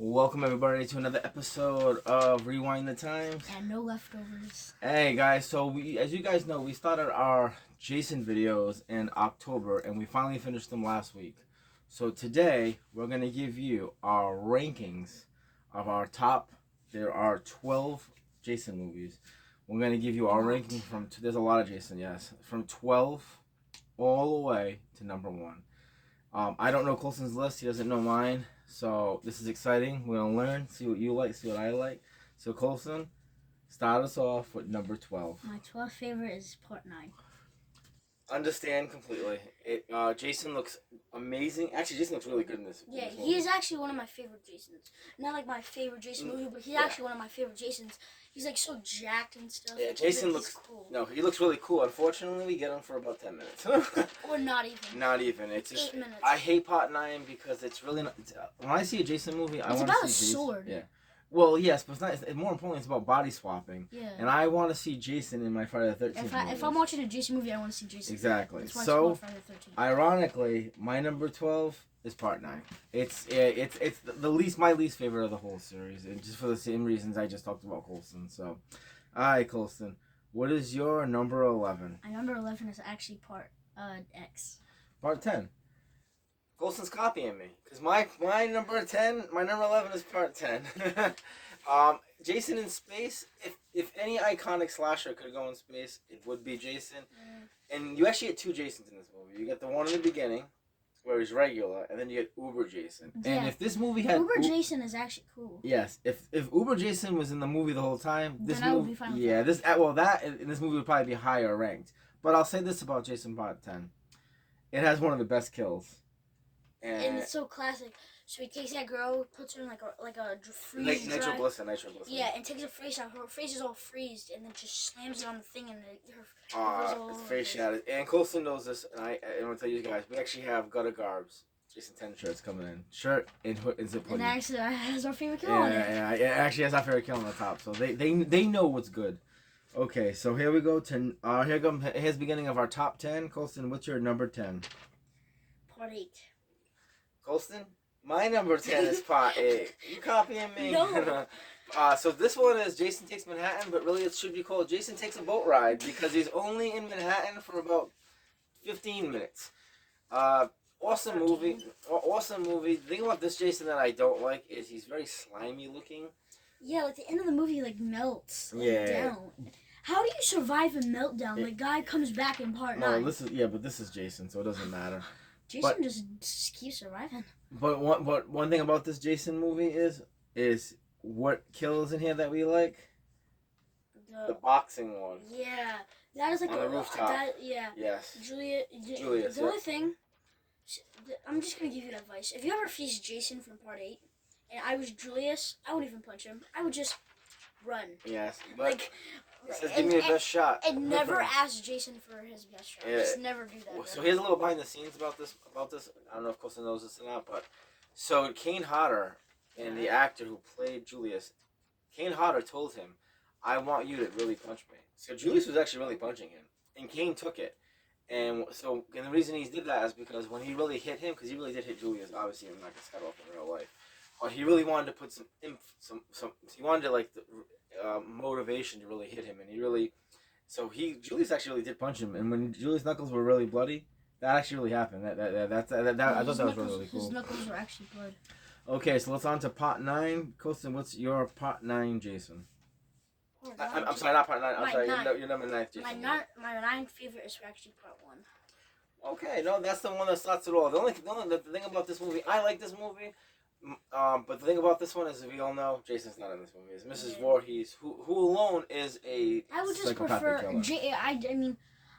Welcome everybody to another episode of Rewind the Times. And no leftovers. Hey guys, so as you guys know, we started our Jason videos in October and we finally finished them last week. So today we're gonna give you our rankings of our top. There are 12 Jason movies. We're gonna give you our ranking from. There's a lot of Jason, yes, from 12 all the way to number 1. I don't know Colson's list. He doesn't know mine. So this is exciting. We're going to learn, see what you like, see what I like. So Colson, start us off with number 12. My 12th favorite is Part 9. Understand completely. Jason looks amazing. Actually, Jason looks really good in this. Yeah, in this he is actually one of my favorite Jasons. Not like my favorite Jason movie, but he's actually one of my favorite Jasons. He's like so jacked and stuff. Yeah, Jason looks cool. No, he looks really cool. Unfortunately, we get him for about 10 minutes. Or not even. Not even. It's just 8 minutes. I hate Part 9 because it's really not. When I see a Jason movie, I want to see about a Jason. sword. Yeah. Well, yes, but it's not. It's, more importantly, it's about body swapping. Yeah. And I want to see Jason in my Friday the 13th. If I'm watching a Jason movie, I want to see Jason. Exactly. That's why So, it's called Friday the 13th. ironically, my number 12 is Part 9. It's my least favorite of the whole series, and just for the same reasons I just talked about Colson. So, all right, Colson, what is your number 11? My number 11 is actually Part X. Part 10. Colson's copying me because my number 10, my number 11 is Part 10. Jason in space. If any iconic slasher could go in space, it would be Jason. And you actually get 2 Jasons in this movie. You get the one in the beginning, where he's regular, and then you get Uber Jason. Yeah. And if this movie had Jason is actually cool. Yes, if Uber Jason was in the movie the whole time, this then I would movie, be fine with yeah, that. that in this movie would probably be higher ranked. But I'll say this about Jason Part 10: it has one of the best kills. And it's so classic. So he takes that girl, puts her in like a freeze drive. Nitroglycerin. Yeah, and takes her face out. Her face is all freezed, and then just slams it on the thing, and her face all His over face the shattered. And Colson knows this, and I'm gonna tell you guys, we actually have Gutter Garbs Jason 10 shirts coming in. Shirt and hood and zip hoodie. And actually, that has our favorite kill on it. Yeah, it actually has our favorite kill on the top. So they know what's good. Okay, so here we go to here's the beginning of our top 10. Colson, what's your number 10? Part 8. Colston, my number 10 is Part 8. You copying me? No. So this one is Jason Takes Manhattan, but really it should be called Jason Takes a Boat Ride because he's only in Manhattan for about 15 minutes. Awesome movie. Awesome movie. The thing about this Jason that I don't like is he's very slimy looking. Yeah, like the end of the movie, like melts Yeah. down. How do you survive a meltdown? The guy comes back in Part 9. But this is Jason, so it doesn't matter. Jason just keeps surviving. But one thing about this Jason movie is what kills in here that we like. The boxing one. Yeah, that is like on the rooftop. Yes. Julius. The only thing, I'm just gonna give you advice. If you ever face Jason from Part 8, and I was Julius, I wouldn't even punch him. I would just run. Yes, but it says, give and, me your best shot. And never ask Jason for his best shot. Yeah. Just never do that. So here's a little behind the scenes about this. I don't know if Costa knows this or not, but so Kane Hodder and the actor who played Julius, Kane Hodder told him, "I want you to really punch me." So Julius was actually really punching him, and Kane took it. And the reason he did that is because when he really hit him, because he really did hit Julius, obviously I'm not gonna cut off in real life, but he really wanted to put he wanted to like the motivation to really hit him, and Julius actually really did punch him, and when Julius' knuckles were really bloody, that actually really happened. I thought that was really cool. His knuckles were actually blood. Okay, so let's on to Part 9. Colson, what's your Part 9, Jason? I'm sorry, not Part 9. I'm sorry, your number 9, Jason. My 9th favorite is actually Part 1. Okay, no, that's the one that starts it all. The thing about this movie, I like this movie, but the thing about this one is, we all know, Jason's not in this movie. It's Mrs. Voorhees, who alone is a I would just prefer. I mean,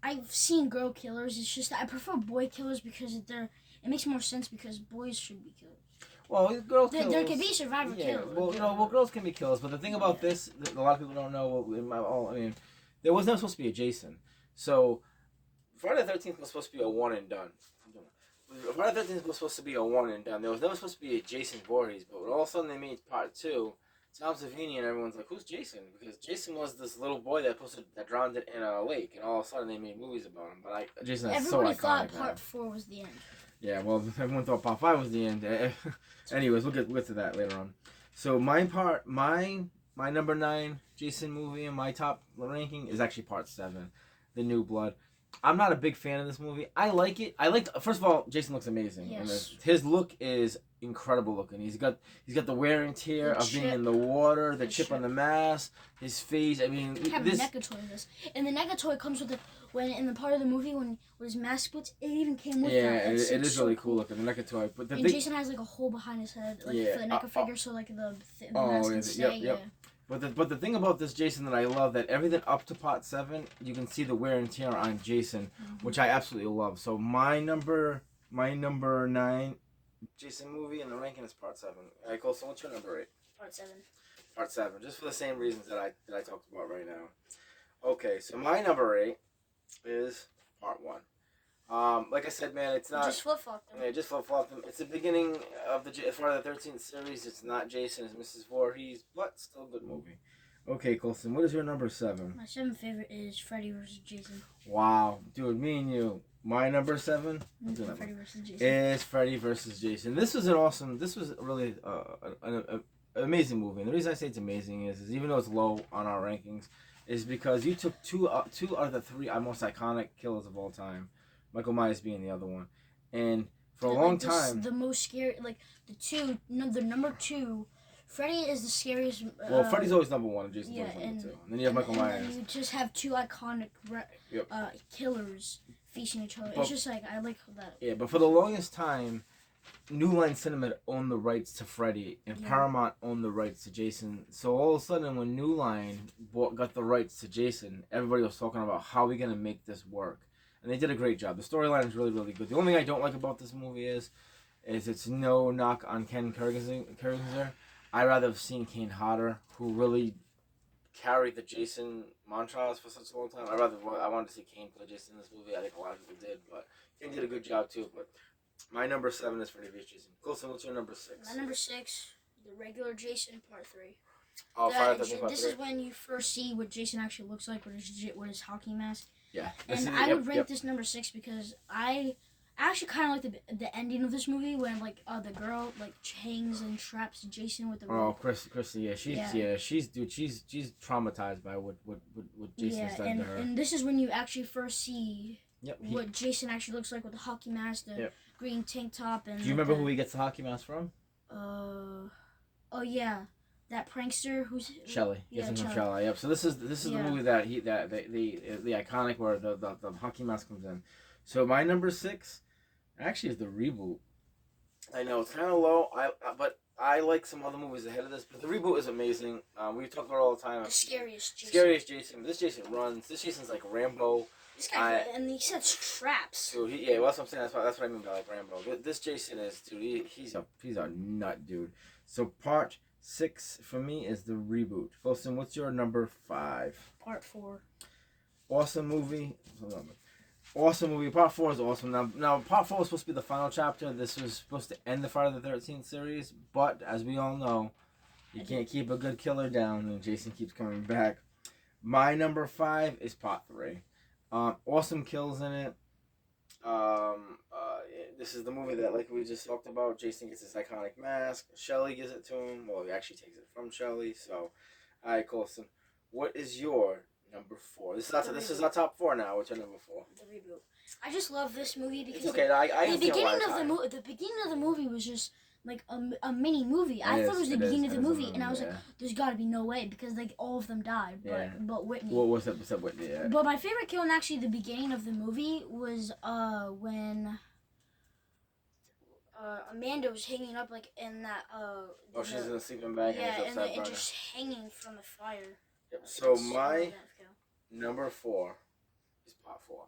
I've seen girl killers. It's just that I prefer boy killers because it makes more sense because boys should be killed. Well, girls kills. There can be survivor kills. Well, girls can be killers, but the thing about this, a lot of people don't know. I mean, there was never supposed to be a Jason. So, Friday the 13th was supposed to be a one and done. Friday the 13th was supposed to be a one and done. There was never supposed to be a Jason Voorhees, but when all of a sudden they made Part 2, Tom Savini and everyone's like, who's Jason? Because Jason was this little boy that drowned in a lake, and all of a sudden they made movies about him. But Jason is so iconic. Everybody thought Part 4 was the end. Yeah, well, everyone thought part 5 was the end. Anyways, we'll get to that later on. So my number 9 Jason movie in my top ranking is actually part 7, The New Blood. I'm not a big fan of this movie. I like it. First of all, Jason looks amazing. Yes. His look is incredible looking. He's got the wear and tear of being in the water, the chip on the mask, his face. I mean, have a Negatoy in this, and the Negatoy comes with when in the part of the movie when his mask puts it even came with that. Yeah, it is really cool looking, the Negatoy. But Jason has like a hole behind his head, like for the NECA figure, so like the mask can stay. Yep. But the thing about this Jason that I love, that everything up to part 7, you can see the wear and tear on Jason, which I absolutely love. So my number 9 Jason movie in the ranking is part 7. All right, Colson, what's your number 8? Part 7. Part 7, just for the same reasons that I talked about right now. Okay, so my number 8 is part 1. Like I said, man, it's not... Just flip-flop them. Yeah, just flip-flop them. It's the beginning of the Friday the 13th series. It's not Jason, it's Mrs. Voorhees, but still a good movie. Okay, Colson, what is your number 7? My 7th favorite is Freddy vs. Jason. Wow. Dude, me and you. My number 7 Freddy vs. Jason. is Freddy vs. Jason. This was really an amazing movie. And the reason I say it's amazing is even though it's low on our rankings, is because you took two out of the 3 most iconic killers of all time. Michael Myers being the other one. And for a long time... The most scary... Like, the number 2... Freddy is the scariest... well, Freddy's always number 1 and Jason's always number 2. And then you have Michael Myers. And you just have 2 iconic killers facing each other. It's just like... I like that. Yeah, but for the longest time, New Line Cinema owned the rights to Freddy, and Paramount owned the rights to Jason. So all of a sudden, when New Line got the rights to Jason, everybody was talking about how are we going to make this work. And they did a great job. The storyline is really, really good. The only thing I don't like about this movie is it's no knock on Ken Kirzinger. I'd rather have seen Kane Hodder, who really carried the Jason mantras for such a long time. I wanted to see Kane play Jason in this movie. I think a lot of people did, but Kane did a good job too. But my number 7 is Freddy vs. Jason. Colson, what's your number 6? My number 6, the regular Jason Part 3. Oh, Friday the 13th Part 3. This is when you first see what Jason actually looks like with his hockey mask. Yeah. And I would rank this number 6 because I actually kind of like the ending of this movie when the girl hangs and traps Jason with the rope. Oh, Chrissy, yeah, she's traumatized by what Jason's done to her. And this is when you actually first see what Jason actually looks like with the hockey mask, the green tank top, and. Do you remember who he gets the hockey mask from? Oh yeah. That prankster who's Shelly. Gets him from Shelly. Yep. So this is the movie that the iconic where the hockey mask comes in. So my number 6 actually is the reboot. I know it's kind of low. But I like some other movies ahead of this. But the reboot is amazing. We talk about it all the time. The scariest Jason. Scariest Jason. This Jason runs. This Jason's like Rambo. This guy and he sets traps. Dude, well, that's what I'm saying. That's what I mean by like Rambo. This Jason is dude. He's a nut, dude. So part 6 for me is the reboot. Colson, what's your number 5? Part 4. Awesome movie. Awesome movie. Part 4 is awesome. Now part 4 was supposed to be the final chapter. This was supposed to end the Friday the 13th series, but as we all know, you can't keep a good killer down, and Jason keeps coming back. My number 5 is part 3. Awesome kills in it. This is the movie that, like we just talked about, Jason gets his iconic mask. Shelly gives it to him. Well, he actually takes it from Shelly. So, all right, Colson, what is your number 4? This is our top 4 now. What's your number 4? The reboot. I just love this movie because it's okay. the beginning of the movie was just like a mini movie. I thought it was the beginning of the movie, and I was like, "There's got to be no way," because like all of them died, but Whitney. What's that? Whitney? Yeah. But my favorite kill in actually the beginning of the movie was when Amanda was hanging up like in that she's in a sleeping bag. and just hanging from the fire. Yep. So my number 4 is part 4.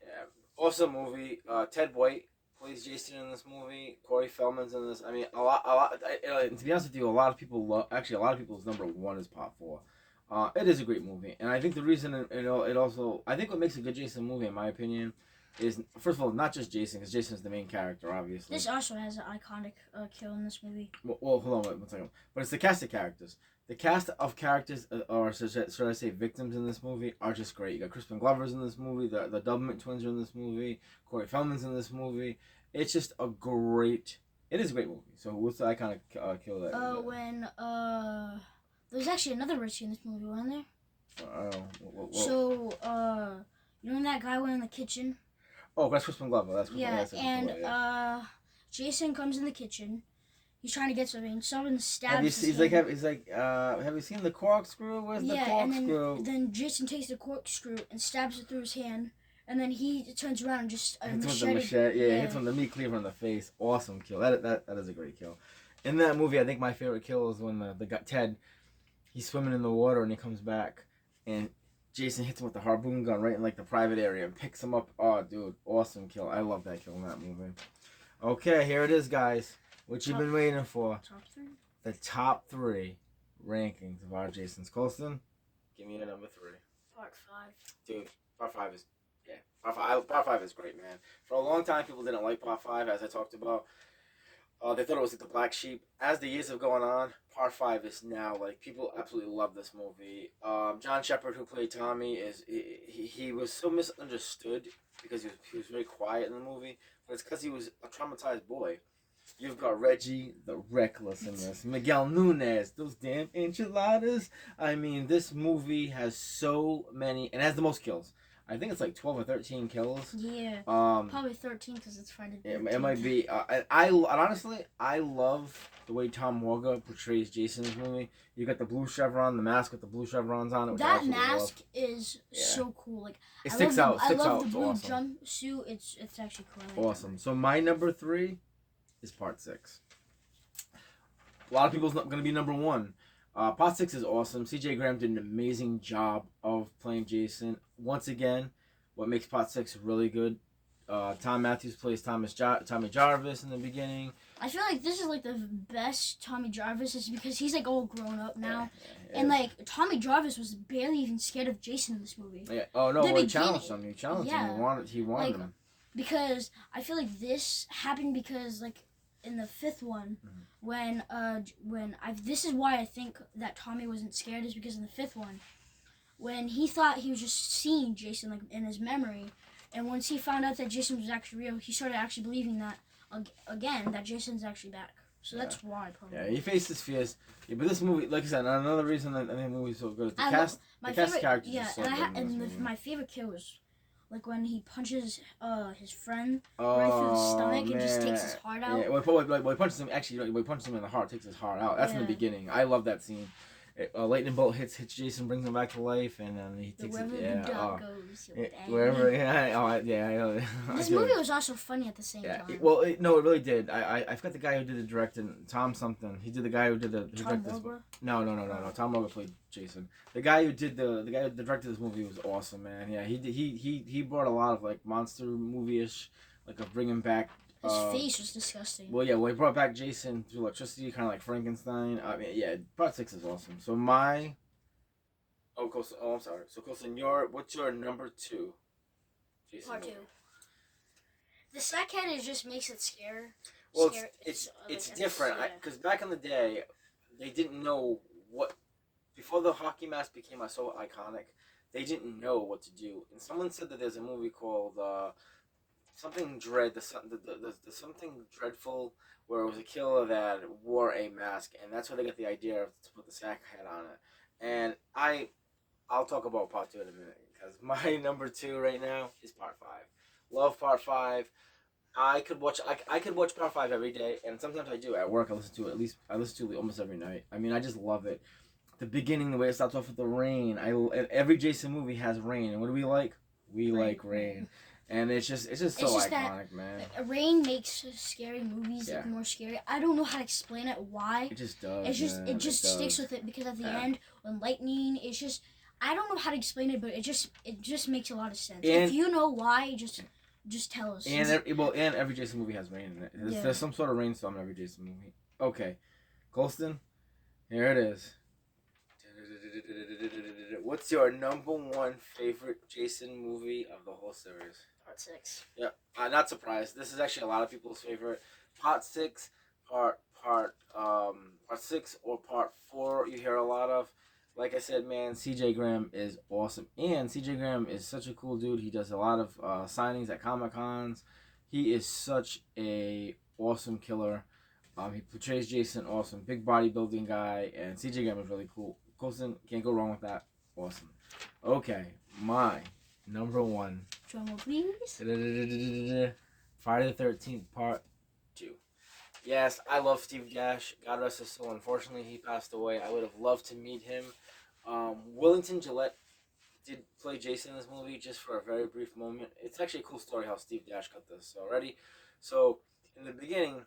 Yeah, awesome movie. Ted White plays Jason in this movie. Corey Feldman's in this. I mean, a lot. To be honest with you, a lot of people's number 1 is part 4. It is a great movie, and I think the reason it also, I think what makes a good Jason movie, in my opinion, is first of all not just Jason, because Jason's the main character, obviously. This also has an iconic kill in this movie. Well, hold on one second. But it's the cast of characters. The cast of characters, or should I say victims in this movie, are just great. You got Crispin Glover's in this movie. The Doublemint twins are in this movie. Corey Feldman's in this movie. It's just a great. It is a great movie. So what's the iconic kill that? When there was actually another Richie in this movie, wasn't there? I don't know. So you know when that guy went in the kitchen? Oh, that's Crispin Glover. That's Crispin, Yeah, that's Crispin Glover, yeah. and Jason comes in the kitchen. He's trying to get something. Someone stabs Have you his seen, have you seen the corkscrew? Where's the corkscrew? and then Jason takes the corkscrew and stabs it through his hand, and then he turns around and just hits with the machete. Yeah, hits with the meat cleaver in the face. Awesome kill. That is a great kill. In that movie, I think my favorite kill is when the guy Ted, he's swimming in the water and he comes back, and Jason hits him with the harpoon gun right in like the private area and picks him up. Oh, dude, awesome kill. I love that kill in that movie. Okay, here it is, guys. What you've been waiting for. Top 3? The top 3 rankings of our Jason's. Colston, give me your number 3. Part 5. Dude, Part 5 is, Part 5 is great, man. For a long time, people didn't like Part 5, as I talked about. They thought it was like the black sheep. As the years have gone on, Part 5 is now, like, people absolutely love this movie. John Shepard, who played Tommy, he was so misunderstood because he was very quiet in the movie, but it's because he was a traumatized boy. You've got Reggie the Reckless in this. Miguel Nunez, those damn enchiladas. I mean, this movie has so many, and has the most kills. I think it's like 12 or 13 kills. Yeah. Probably 13 because it's Friday the 13th. It might be. I honestly, I love the way Tom Morga portrays Jason in this movie. You got the blue chevron, the mask with the blue chevrons on it. That mask is so cool. Like it sticks out. I love the It's blue awesome. jumpsuit. It's actually cool. Awesome. So my number 3 is Part 6. A lot of people's not going to be number 1. Part 6 is awesome. CJ Graham did an amazing job of playing Jason. Once again, what makes Part 6 really good, Tom Matthews plays Tommy Jarvis in the beginning. I feel like this is like the best Tommy Jarvis is because he's like all grown up now. Yeah, and like Tommy Jarvis was barely even scared of Jason in this movie. Yeah. Oh no, he challenged him. He challenged him. He wanted him. Because I feel like this happened because like in the 5th one, this is why I think that Tommy wasn't scared is because in the 5th one, when he thought he was just seeing Jason like in his memory, and once he found out that Jason was actually real, he started actually believing that again that Jason's actually back. So that's why probably. Yeah, he faced his fears. Yeah, but this movie, like I said, another reason that I think the movie's so good is the cast. The cast characters are so good. My favorite kill was like when he punches his friend right through the stomach and just takes his heart out. Yeah, well, he punches him. Actually, he punches him in the heart, takes his heart out. That's in the beginning. I love that scene. Lightning bolt hits Jason, brings him back to life, and he takes it. Wherever the dog goes, wherever. I know. This movie was also funny at the same time. It really did. I forgot the guy who did the directing. Tom something. He did the guy who did the. Tom Morga? No. Tom Morga played Jason. The guy who did the guy who directed this movie was awesome, man. Yeah, he brought a lot of like monster movie-ish, like of bringing back. His face was disgusting. Well, yeah, he brought back Jason through electricity, kind of like Frankenstein. I mean, yeah, Part 6 is awesome. So my... I'm sorry. So, Colson, what's your number 2? Jason Part 2. movie? The second, it just makes it scary. Well, it's different. Because back in the day, they didn't know what... Before the hockey mask became so iconic, they didn't know what to do. And someone said that there's a movie called... something something dreadful, where it was a killer that wore a mask, and that's where they got the idea to put the sack head on it. And I'll talk about Part 2 in a minute, because my number 2 right now is Part 5. Love Part 5. I could watch Part 5 every day, and sometimes I do at work. I listen to it almost every night. I mean, I just love it. The beginning, the way it starts off with the rain. Every Jason movie has rain, and what do we like? We like rain. And it's just so iconic, man. Rain makes scary movies look more scary. I don't know how to explain it. Why? It just does. It just sticks with it because at the end when lightning, it's just I don't know how to explain it, but it just makes a lot of sense. And if you know why, just tell us. And every Jason movie has rain in it. There's some sort of rainstorm in every Jason movie. Okay, Colston, here it is. What's your number 1 favorite Jason movie of the whole series? Part 6. Yeah, not surprised. This is actually a lot of people's favorite. Part 6, Part 6 or Part 4. You hear a lot of. Like I said, man, CJ Graham is awesome, and CJ Graham is such a cool dude. He does a lot of signings at Comic Cons. He is such a awesome killer. He portrays Jason awesome, big bodybuilding guy, and CJ Graham is really cool. Coulson, can't go wrong with that. Awesome. Okay, my number one. Drum roll, please. Friday the 13th, Part 2. Yes, I love Steve Dash. God rest his soul. Unfortunately, he passed away. I would have loved to meet him. Wellington Gillette did play Jason in this movie just for a very brief moment. It's actually a cool story how Steve Dash got this already. So, in the beginning,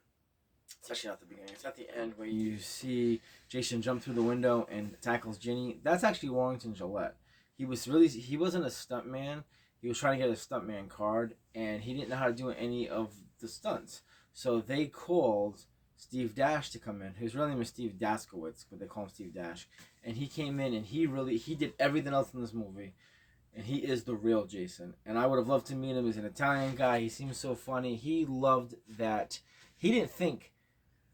it's actually not the beginning, it's at the end where you see Jason jump through the window and tackles Ginny. That's actually Wellington Gillette. He wasn't a stuntman. He was trying to get a stuntman card, and he didn't know how to do any of the stunts. So they called Steve Dash to come in. His real name is Steve Daskowitz, but they call him Steve Dash. And he came in, and he did everything else in this movie. And he is the real Jason. And I would have loved to meet him. He's an Italian guy. He seems so funny. He loved that. He didn't think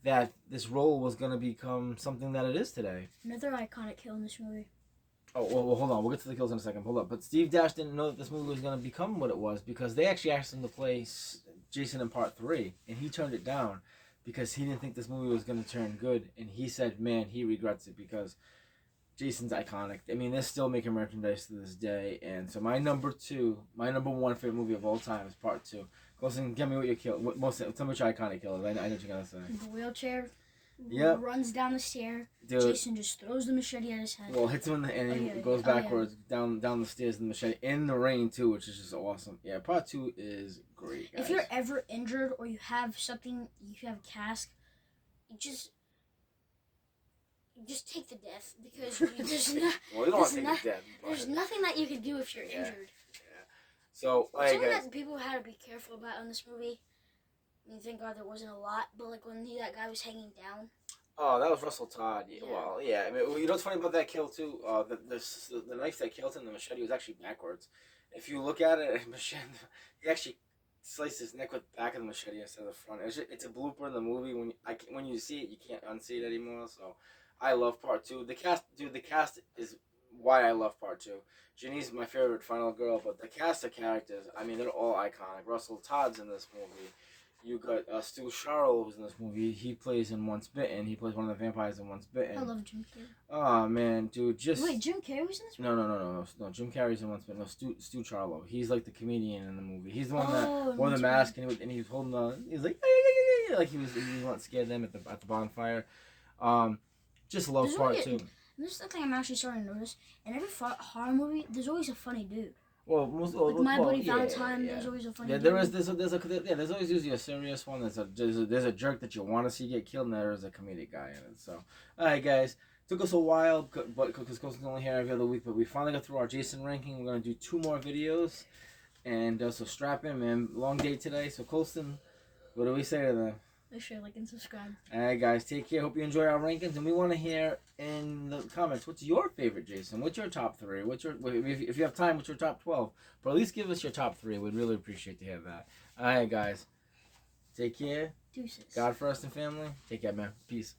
that this role was going to become something that it is today. Another iconic kill in this movie. Oh, well, hold on. We'll get to the kills in a second. Hold up. But Steve Dash didn't know that this movie was going to become what it was because they actually asked him to play Jason in Part 3, and he turned it down because he didn't think this movie was going to turn good. And he said, man, he regrets it because Jason's iconic. I mean, they're still making merchandise to this day. And so my number one favorite movie of all time is Part 2. Wilson, get me what your kill. Tell me what your iconic kill is. I know what you're going to say. The wheelchair Yep. runs down the stair. Dude. Jason just throws the machete at his head. Well, hits him in the and he goes backwards down the stairs in the machete in the rain too, which is just awesome. Yeah, Part 2 is great, guys. If you're ever injured or you have something, you have a cast, just take the death because there's well, you don't want to take the death. There's nothing that you can do if you're injured. Yeah. So, something that people had to be careful about in this movie. I mean, thank God there wasn't a lot, but like when that guy was hanging down. Oh, that was Russell Todd. Yeah. Yeah. Well, yeah. I mean, you know what's funny about that kill too? The knife that killed him, the machete, was actually backwards. If you look at it, he actually sliced his neck with the back of the machete instead of the front. It's a blooper in the movie. When you see it, you can't unsee it anymore. So, I love Part 2. The cast is why I love Part 2. Ginny's my favorite final girl, but the cast of characters, I mean, they're all iconic. Russell Todd's in this movie. You got Stu Charles who's in this movie. He plays in Once Bitten. He plays one of the vampires in Once Bitten. I love Jim Carrey. Oh man, dude, just wait. Jim Carrey was in this movie? No. Jim Carrey's in Once Bitten. No, Stu Charles. He's like the comedian in the movie. He's the one that wore the mask and he was holding the. He's like, like he wasn't scared them at the bonfire. Just love Part 2. This is the thing I'm actually starting to notice. In every horror movie, there's always a funny dude. Well, My Bloody Valentine, there's always a funny dude. There's always usually a serious one. There's a jerk that you want to see get killed, and there is a comedic guy in it. So, all right, guys. Took us a while, but because Colson's only here every other week, but we finally got through our Jason ranking. We're gonna do 2 more videos, and so strap in, man. Long day today. So Colson, what do we say to them? Make sure you like and subscribe. Alright guys, take care. Hope you enjoy our rankings, and we want to hear in the comments what's your favorite Jason. What's your top 3? If you have time, what's your top 12? But at least give us your top 3. We'd really appreciate to hear that. Alright guys, take care. Deuces. God first and family. Take care, man. Peace.